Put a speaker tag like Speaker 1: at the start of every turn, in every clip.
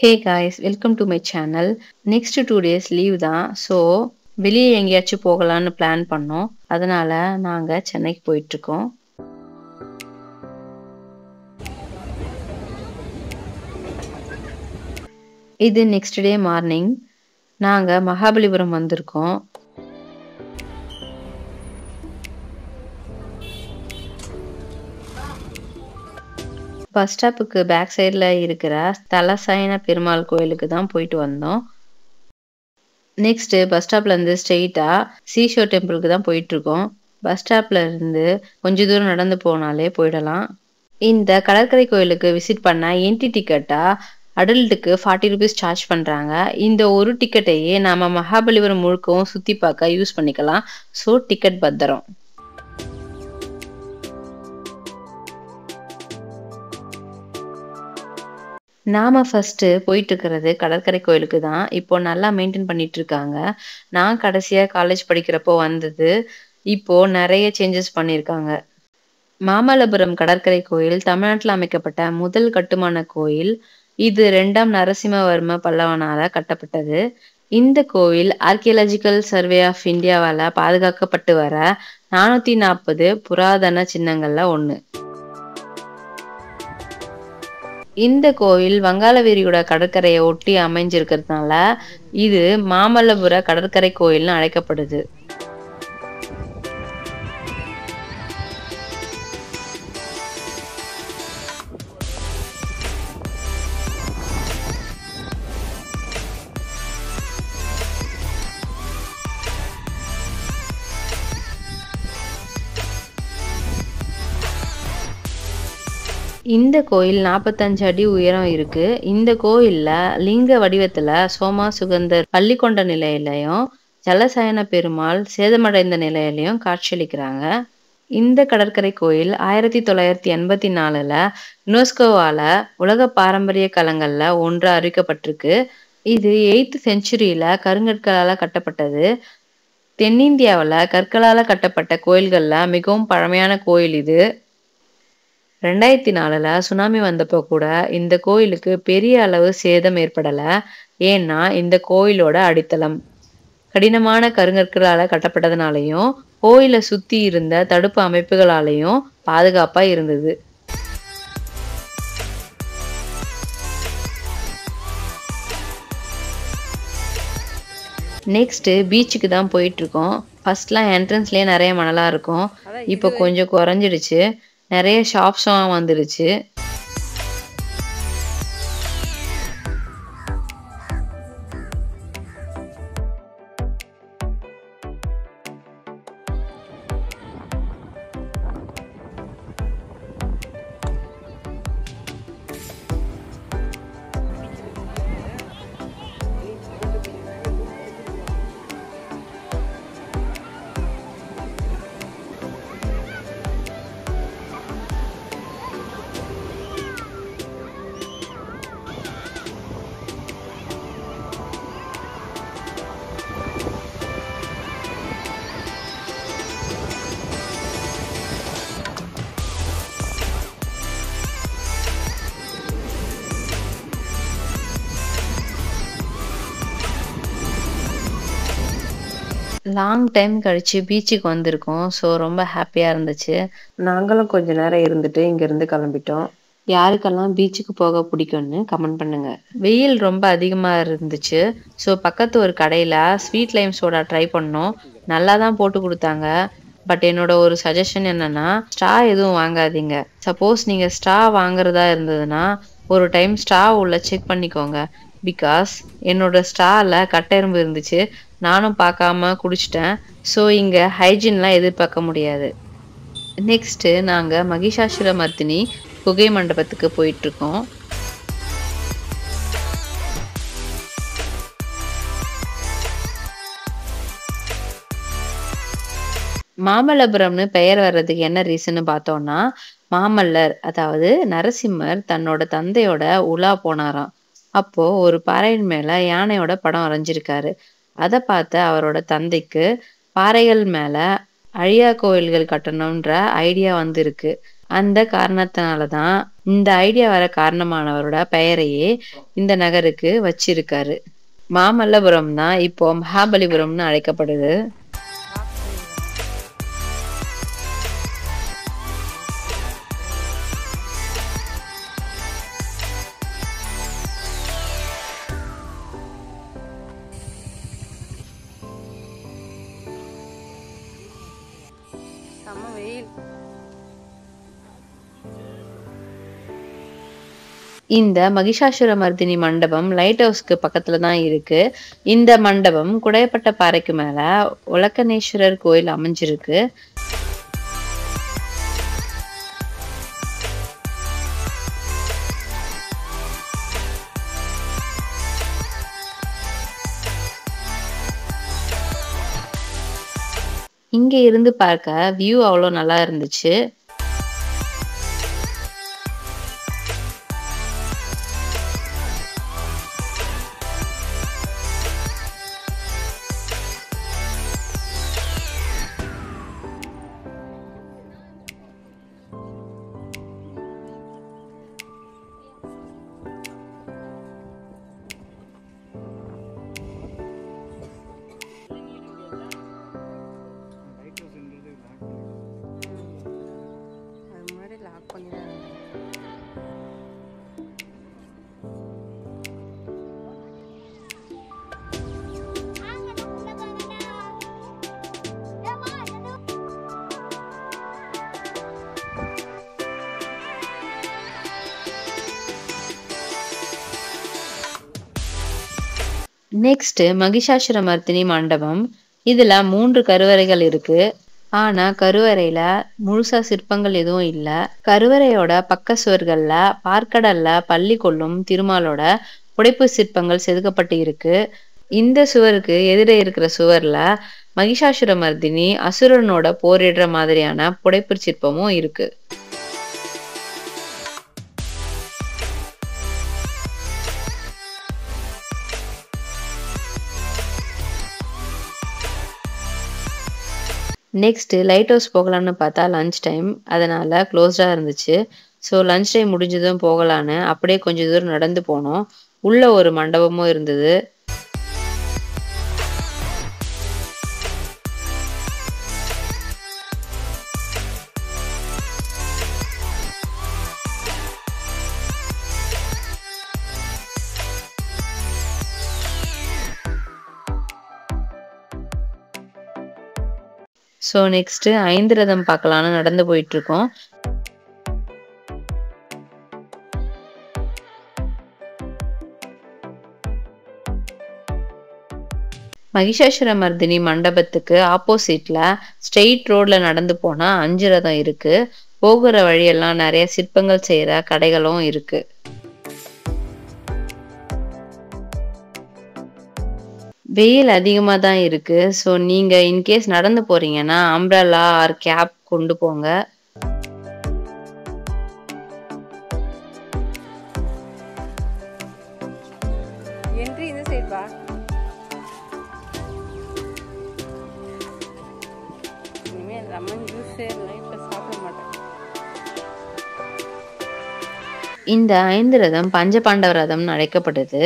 Speaker 1: Hey guys, welcome to my channel. Next 2 days leave தான். So வெளியே எங்கேயாச்சும் போகலான்னு பிளான் பண்ணோம். அதனால நாங்க சென்னைக்கு போயிட்டு இருக்கோம். இது நெக்ஸ்ட் டே மார்னிங். நாங்க மகாபலிபுரம் வந்திருக்கோம். பஸ் ஸ்டாப்புக்கு பேக் சைடில் இருக்கிற தலசாயன பெருமாள் கோயிலுக்கு தான் போயிட்டு வந்தோம். நெக்ஸ்ட் பஸ் ஸ்டாப்ல இருந்து ஸ்ட்ரெயிட்டா சீஷோர் டெம்பிளுக்கு தான் போயிட்டு இருக்கோம். பஸ் ஸ்டாப்ல இருந்து கொஞ்ச தூரம் நடந்து போனாலே போயிடலாம். இந்த கடற்கரை கோயிலுக்கு விசிட் பண்ண என்ட்ரி டிக்கெட்டா அடல்ட்டுக்கு 40 rupees சார்ஜ் பண்றாங்க. இந்த ஒரு டிக்கெட்டையே நாம மகாபலிபுரம் முழுக்கவும் சுத்தி பார்க்க யூஸ் பண்ணிக்கலாம். ஸோ டிக்கெட் பத்திரம். நாம ஃபர்ஸ்ட் போயிட்டு இருக்கிறது கடற்கரை கோயிலுக்கு தான். இப்போ நல்லா மெயின்டைன் பண்ணிட்டு இருக்காங்க. நான் கடைசியா காலேஜ் படிக்கிறப்போ வந்தது. இப்போ நிறைய சேஞ்சஸ் பண்ணியிருக்காங்க. மாமல்லபுரம் கடற்கரை கோயில் தமிழ்நாட்டில் அமைக்கப்பட்ட முதல் கட்டுமான கோயில். இது 2ஆம் நரசிம்மவர்ம பல்லவனால கட்டப்பட்டது. இந்த கோயில் ஆர்கியாலஜிக்கல் சர்வே ஆஃப் இந்தியாவால பாதுகாக்கப்பட்டு வர 440 புராதன சின்னங்கள்ல ஒண்ணு. இந்த கோயில் வங்காள விரிகுடா கடற்கரையை ஒட்டி அமைஞ்சிருக்கிறதுனால இது மாமல்லபுர கடற்கரை கோயில்னு அழைக்கப்படுது. இந்த கோயில் 45 அடி உயரம் இருக்கு. இந்த கோயில்ல லிங்க வடிவத்துல சோமா சுகந்தர் பள்ளிக்கொண்ட நிலையிலையும் ஜலசயன பெருமாள் சேதமடைந்த நிலையிலையும் காட்சியளிக்கிறாங்க. இந்த கடற்கரை கோயில் 1984ல யுனெஸ்கோவால உலக பாரம்பரிய களங்கள்ல ஒன்று அறிவிக்கப்பட்டிருக்கு. இது 8th செஞ்சுரியில கருங்கற்களால கட்டப்பட்டது. தென்னிந்தியாவில் கற்களால கட்டப்பட்ட கோயில்கள்ல மிகவும் பழமையான கோயில் இது. 2004ல சுனாமி வந்தப்போ கூட இந்த கோயிலுக்கு பெரிய அளவு சேதம் ஏற்படல. ஏன்னா இந்த கோயிலோட அடித்தளம் கடினமான கருங்கற்களால கட்டப்பட்டதுனாலையும் கோயிலை சுத்தி இருந்த தடுப்பு அமைப்புகளாலையும் பாதுகாப்பா இருந்தது. நெக்ஸ்ட் பீச்சுக்கு தான் போயிட்டு இருக்கோம். ஃபர்ஸ்ட்லாம் என்ட்ரன்ஸ்லயே நிறைய மணலா இருக்கும். இப்போ கொஞ்சம் குறைஞ்சிடுச்சு. நிறைய ஷாப்ஸும் வந்துடுச்சு. லாங் டைம் கழிச்சு பீச்சுக்கு வந்திருக்கோம். ஸோ ரொம்ப ஹாப்பியா இருந்துச்சு. நாங்களும் கொஞ்ச நேரம் இருந்துட்டு இங்கிருந்து கிளம்பிட்டோம். யாருக்கெல்லாம் பீச்சுக்கு போக பிடிக்கும்னு கமெண்ட் பண்ணுங்க. வெயில் ரொம்ப அதிகமா இருந்துச்சு. ஸோ பக்கத்து ஒரு கடையில ஸ்வீட் லைம் சோடா ட்ரை பண்ணோம். நல்லா தான் போட்டு கொடுத்தாங்க. பட் என்னோட ஒரு சஜஷன் என்னன்னா, ஸ்ட்ரா எதுவும் வாங்காதீங்க. சப்போஸ் நீங்க ஸ்ட்ரா வாங்குறதா இருந்ததுன்னா ஒரு டைம் ஸ்ட்ரா உள்ள செக் பண்ணிக்கோங்க. பிகாஸ் என்னோட ஸ்ட்ரால கட்டெரும்பு இருந்துச்சு. நானும் பார்க்காம குடிச்சிட்டேன். ஸோ இங்க ஹைஜீன்லாம் எதிர்பார்க்க முடியாது. நெக்ஸ்ட் நாங்க மகிஷாசுரமர்த்தினி குகை மண்டபத்துக்கு போயிட்டு இருக்கோம். மாமல்லபுரம்னு பெயர் வர்றதுக்கு என்ன ரீசன்னு பார்த்தோம்னா, மாமல்லர் அதாவது நரசிம்மர் தன்னோட தந்தையோட உலா போனாராம். அப்போ ஒரு பாறையின் மேல யானையோட படம் வரைஞ்சிருக்காரு. அதை பார்த்த அவரோட தந்தைக்கு பாறைகள் மேல அழியா கோயில்கள் கட்டணும்ன்ற ஐடியா வந்திருக்கு. அந்த காரணத்தினால தான் இந்த ஐடியா வர காரணமானவரோட பெயரையே இந்த நகருக்கு வச்சிருக்காரு. மாமல்லபுரம் தான் இப்போ மகாபலிபுரம்னு அழைக்கப்படுது. இந்த மகிஷாசுரமர்தினி மண்டபம் லைட் ஹவுஸ்க்கு பக்கத்துல தான் இருக்கு. இந்த மண்டபம் குடையப்பட்ட பாறைக்கு மேல உலக்கணேஸ்வரர் கோயில் அமைஞ்சிருக்கு. இங்க இருந்து பார்க்க வியூ அவ்வளோ நல்லா இருந்துச்சு. நெக்ஸ்ட் மகிஷாசுரமர்த்தினி மண்டபம். இதுல 3 கருவறைகள் இருக்கு. ஆனா கருவறையில முழுசா சிற்பங்கள் எதுவும் இல்ல. கருவறையோட பக்க சுவர்கள்ல பார்க்கடல்ல பள்ளி கொள்ளும் திருமாலோட புடைப்பு சிற்பங்கள் செதுக்கப்பட்டு இருக்கு. இந்த சுவருக்கு எதிரே இருக்கிற சுவர்ல மகிஷாசுரமர்தினி அசுரனோட போரிடுற மாதிரியான புடைப்பு சிற்பமும் இருக்கு. நெக்ஸ்ட் லைட் ஹவுஸ் போகலான்னு பார்த்தா லஞ்ச் டைம், அதனால க்ளோஸ்டா இருந்துச்சு. ஸோ லஞ்ச் டைம் முடிஞ்சதும் போகலான்னு அப்படியே கொஞ்சம் தூரம் நடந்து போனோம். உள்ள ஒரு மண்டபமும் இருந்தது. ஸோ நெக்ஸ்ட் 5 ரதம் பார்க்கலான்னு நடந்து போயிட்டு இருக்கோம். மகிஷாசுரமர்தினி மண்டபத்துக்கு ஆப்போசிட்ல ஸ்ட்ரெயிட் ரோட்ல நடந்து போனா 5 ரதம் இருக்கு. போகிற வழியெல்லாம் நிறைய சிற்பங்கள் செய்யற கடைகளும் இருக்கு. வெயில் அதிகமா தான் இருக்கு. ஸோ நீங்க இன்கேஸ் நடந்து போறீங்கன்னா அம்ப்ரெல்லா ஆர் கேப் கொண்டு போங்க.
Speaker 2: என்ட்ரி இந்த சைடு பா. இனிமே லெமன் ஜூஸ் லைஃப்ல சாப்பிட மாட்டேன்.
Speaker 1: இந்த 5 ரதம் பஞ்சபாண்டவ ரதம்னு அழைக்கப்படுது.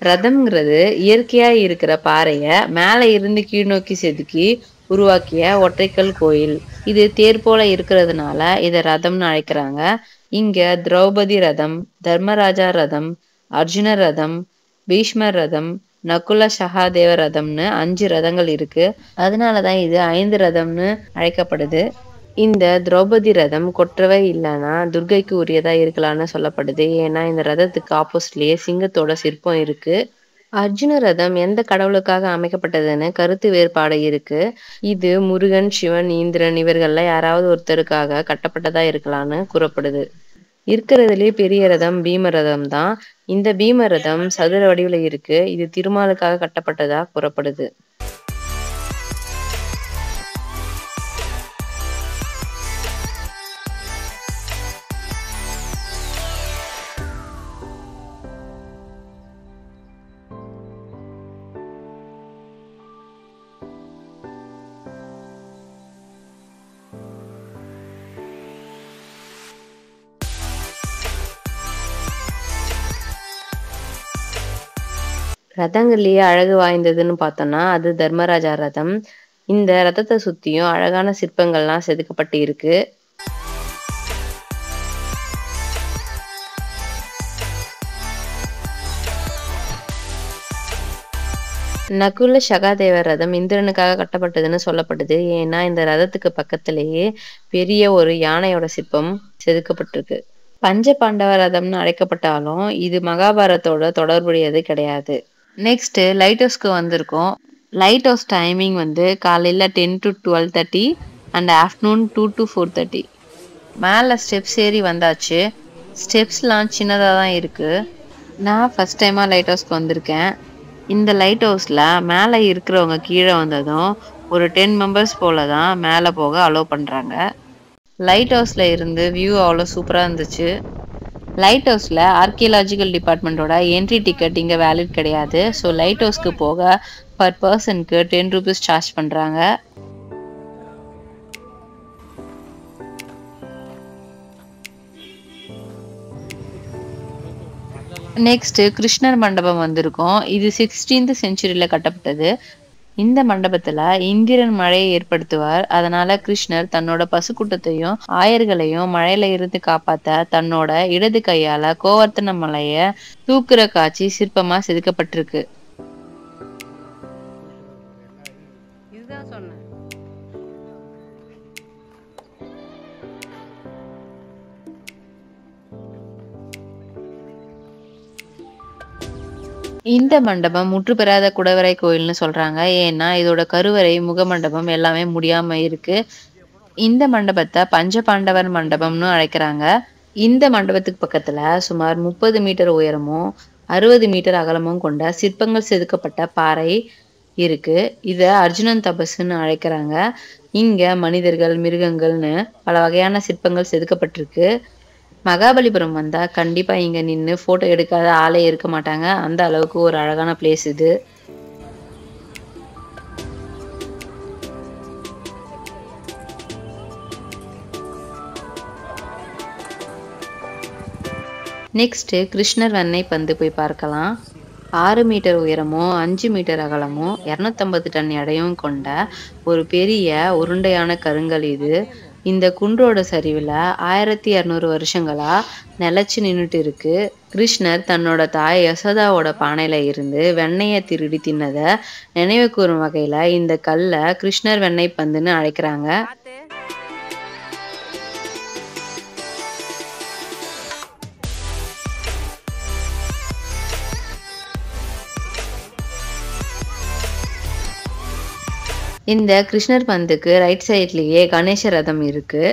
Speaker 1: ரதம்ங்கிறது இயற்கையா இருக்கிற பாறைய மேல இருந்து கீழ் நோக்கி செதுக்கி உருவாக்கிய ஒற்றைக்கல் கோயில். இது தேர் போல இருக்கிறதுனால இத ரதம்னு அழைக்கிறாங்க. இங்க திரௌபதி ரதம், தர்மராஜா ரதம், அர்ஜுன ரதம், பீஷ்மர் ரதம், நகுல சகாதேவ ரதம்னு 5 ரதங்கள் இருக்கு. அதனாலதான் இது 5 ரதம்னு அழைக்கப்படுது. இந்த திரௌபதி ரதம் கொற்றவை இல்லைன்னா துர்கைக்கு உரியதா இருக்கலாம்னு சொல்லப்படுது. ஏன்னா இந்த ரதத்துக்கு ஆப்போசிட்லயே சிங்கத்தோட சிற்பம் இருக்கு. அர்ஜுன ரதம் எந்த கடவுளுக்காக அமைக்கப்பட்டதுன்னு கருத்து வேறுபாடு இருக்கு. இது முருகன், சிவன், இந்திரன் இவர்கள்ல யாராவது ஒருத்தருக்காக கட்டப்பட்டதா இருக்கலாம்னு கூறப்படுது. இருக்கிறதுலயே பெரிய ரதம் பீம ரதம் தான். இந்த பீம ரதம் சதுர வடிவுல இருக்கு. இது திருமாலுக்காக கட்டப்பட்டதா கூறப்படுது. ரதங்கள்லயே அழகு வாய்ந்ததுன்னு பார்த்தோம்னா அது தர்மராஜா ரதம். இந்த ரதத்தை சுத்தியும் அழகான சிற்பங்கள்லாம் செதுக்கப்பட்டு இருக்கு. நகுல சகாதேவர் ரதம் இந்திரனுக்காக கட்டப்பட்டதுன்னு சொல்லப்படுது. ஏன்னா இந்த ரதத்துக்கு பக்கத்திலேயே பெரிய ஒரு யானையோட சிற்பம் செதுக்கப்பட்டிருக்கு. பஞ்ச பாண்டவ ரதம்னு அழைக்கப்பட்டாலும் இது மகாபாரதத்தோட தொடர்புடையது கிடையாது. நெக்ஸ்ட் லைட் ஹவுஸ்க்கு வந்திருக்கோம். லைட் ஹவுஸ் டைமிங் வந்து காலையில 10 to 12:30 அண்ட் ஆஃப்டர்நூன் 2 to 4:30. மேலே ஸ்டெப்ஸ் ஏறி வந்தாச்சு. ஸ்டெப்ஸ்லாம் சின்னதாக தான் இருக்கு. நான் ஃபர்ஸ்ட் டைமாக லைட் ஹவுஸ்க்கு வந்திருக்கேன். இந்த லைட் ஹவுஸில் மேலே இருக்கிறவங்க கீழே வந்ததும் ஒரு 10 மெம்பர்ஸ் போல தான் மேலே போக அலோவ் பண்ணுறாங்க. லைட் ஹவுஸில் இருந்து வியூ அவ்வளோ சூப்பராக இருந்துச்சு. லைட் ஹவுஸில் ஆர்கியலாஜிக்கல் டிபார்ட்மெண்ட்டோட என்ட்ரி டிக்கெட் இங்கே வேலிட் கிடையாது. ஸோ லைட் ஹவுஸ்க்கு போக பர் பர்சனுக்கு 10 rupees சார்ஜ் பண்ணுறாங்க. நெக்ஸ்ட் கிருஷ்ணர் மண்டபம் வந்திருக்கோம். இது 16th centuryல கட்டப்பட்டது. இந்த மண்டபத்துல இந்திரன் மழையை ஏற்படுத்துவார். அதனால கிருஷ்ணர் தன்னோட பசுக்கூட்டத்தையும் ஆயர்களையும் மழையில இருந்து காப்பாத்த தன்னோட இடது கையால கோவர்த்தன மலைய தூக்குற காட்சி சிற்பமா செதுக்கப்பட்டிருக்கு.
Speaker 2: இதுதான் சொன்னேன்.
Speaker 1: இந்த மண்டபம் முற்றுப்பெறாத குடவரை கோயில்னு சொல்றாங்க. ஏன்னா இதோட கருவறை முகமண்டபம் எல்லாமே முடியாம இருக்கு. இந்த மண்டபத்தை பஞ்ச பாண்டவர் மண்டபம்னு அழைக்கிறாங்க. இந்த மண்டபத்துக்கு பக்கத்துல சுமார் 30 மீட்டர் உயரமும் 60 மீட்டர் அகலமும் கொண்ட சிற்பங்கள் செதுக்கப்பட்ட பாறை இருக்கு. இத அர்ஜுனன் தபசுன்னு அழைக்கிறாங்க. இங்க மனிதர்கள், மிருகங்கள்னு பல வகையான சிற்பங்கள் செதுக்கப்பட்டிருக்கு. மகாபலிபுரம் வந்தா கண்டிப்பா இங்க நின்று போட்டோ எடுக்காத ஆளே இருக்க மாட்டாங்க. அந்த அளவுக்கு ஒரு அழகான பிளேஸ் இது. நெக்ஸ்ட் கிருஷ்ணர் வெண்ணெய் பந்து போய் பார்க்கலாம். 6 மீட்டர் உயரமும் 5 மீட்டர் அகலமும் 250 டன் எடையும் கொண்ட ஒரு பெரிய உருண்டையான கருங்கல் இது. இந்த குன்றோட சரிவுல 1200 வருஷங்களா நிலைச்சு நின்றுட்டு இருக்கு. கிருஷ்ணர் தன்னோட தாய் யசோதாவோட பானையில இருந்து வெண்ணெயை திருடி தின்னத நினைவு கூறும் வகையில இந்த கல்ல கிருஷ்ணர் வெண்ணெய் பந்துன்னு அழைக்கிறாங்க. இந்த கிருஷ்ணர் பந்துக்கு ரைட் சைட்லயே கணேச ரதம் இருக்கு.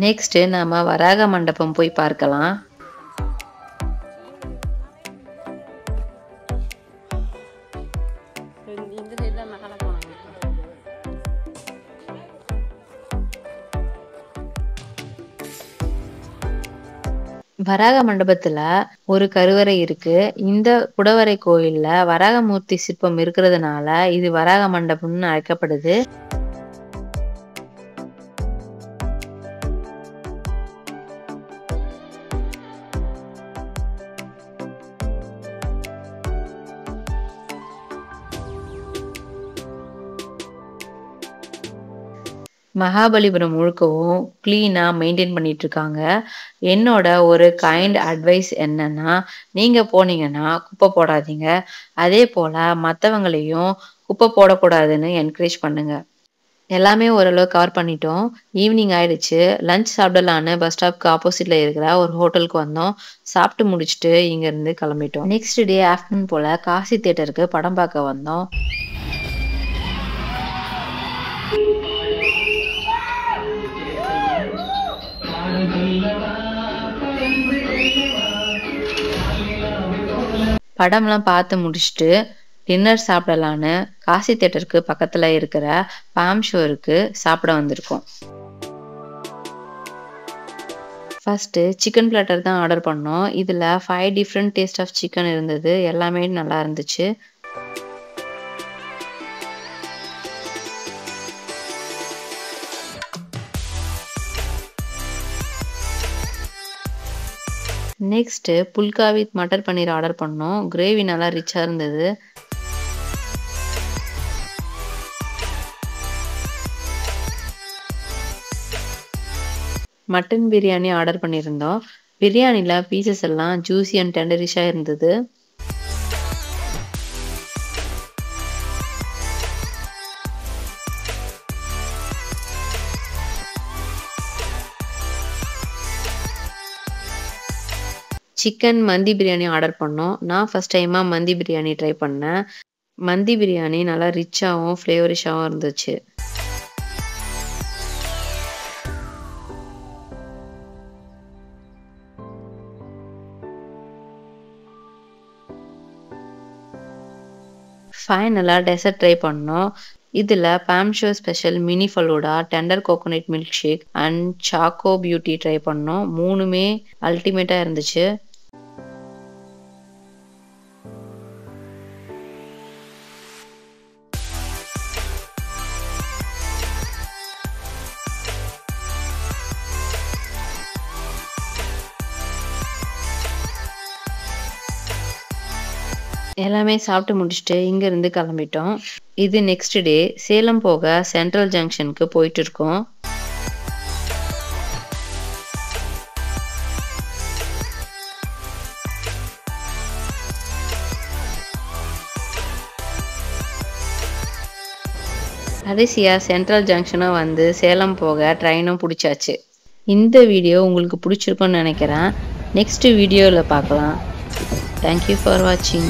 Speaker 1: நெக்ஸ்ட் நாம வராக மண்டபம் போய் பார்க்கலாம்.
Speaker 2: இந்த சைடு தான் மேலே போனாங்க.
Speaker 1: வராக மண்டபத்துல ஒரு கருவறை இருக்கு. இந்த குடவரை கோயில்ல வராகமூர்த்தி சிற்பம் இருக்கிறதுனால இது வராக மண்டபம்னு அழைக்கப்படுது. மகாபலிபுரம் முழுக்கவும் கிளீனா மெயின்டைன் பண்ணிட்டு இருக்காங்க. என்னோட ஒரு கைண்ட் அட்வைஸ் என்னன்னா, நீங்க போனீங்கன்னா குப்பை போடாதீங்க. அதே போல மற்றவங்களையும் குப்பை போடக்கூடாதுன்னு என்கரேஜ் பண்ணுங்க. எல்லாமே ஓரளவு கவர் பண்ணிட்டோம். ஈவினிங் ஆயிடுச்சு. லஞ்ச் சாப்பிடலான்னு பஸ் ஸ்டாப்க்கு ஆப்போசிட்ல இருக்கிற ஒரு ஹோட்டலுக்கு வந்தோம். சாப்பிட்டு முடிச்சுட்டு இங்க இருந்து கிளம்பிட்டோம். நெக்ஸ்ட் டே ஆஃப்டர்நூன் போல காசி தியேட்டருக்கு படம் பார்க்க வந்தோம். படம்லாம் பார்த்து முடிச்சுட்டு டின்னர் சாப்பிடலான்னு காசி தியேட்டருக்கு பக்கத்துல இருக்கிற பாம் ஷோருக்கு சாப்பிட வந்திருக்கோம். ஃபர்ஸ்ட்டு சிக்கன் பிளாட்டர் தான் ஆர்டர் பண்ணோம். இதில 5 டிஃப்ரெண்ட் டேஸ்ட் ஆஃப் சிக்கன் இருந்தது. எல்லாமே நல்லா இருந்துச்சு. Next phulka with matar paneer order பண்ணோம். கிரேவி நல்லா ரிச்சா இருந்தது. மட்டன் பிரியாணி ஆர்டர் பண்ணியிருந்தோம். பிரியாணில பீசஸ் எல்லாம் ஜூஸி அண்ட் டெண்டரிஷா இருந்தது. சிக்கன் மந்தி பிரியாணி ஆர்டர் பண்ணோம். நான் ஃபர்ஸ்ட் டைமா மந்தி பிரியாணி ட்ரை பண்ணேன். மந்தி பிரியாணி நல்லா ரிச்சாவும், ஃப்ளேவரிஷாவும் இருந்துச்சு. ஃபைனலா டெசர்ட் ட்ரை பண்ணோம். இதில Palmshore special mini falooda, tender coconut milk shake and choco beauty try பண்ணோம். 3மே அல்டிமேட்டா இருந்துச்சு. எல்லாமே சாப்பிட்டு முடிச்சுட்டு இங்கேருந்து கிளம்பிட்டோம். இது நெக்ஸ்ட் டே சேலம் போக சென்ட்ரல் ஜங்ஷனுக்கு போயிட்டு இருக்கோம். கடைசியா சென்ட்ரல் ஜங்ஷனும் வந்து சேலம் போக ட்ரெயினும் பிடிச்சாச்சு. இந்த வீடியோ உங்களுக்கு பிடிச்சிருக்கும்னு நினைக்கிறேன். நெக்ஸ்ட் வீடியோவில் பார்க்கலாம். Thank you for watching.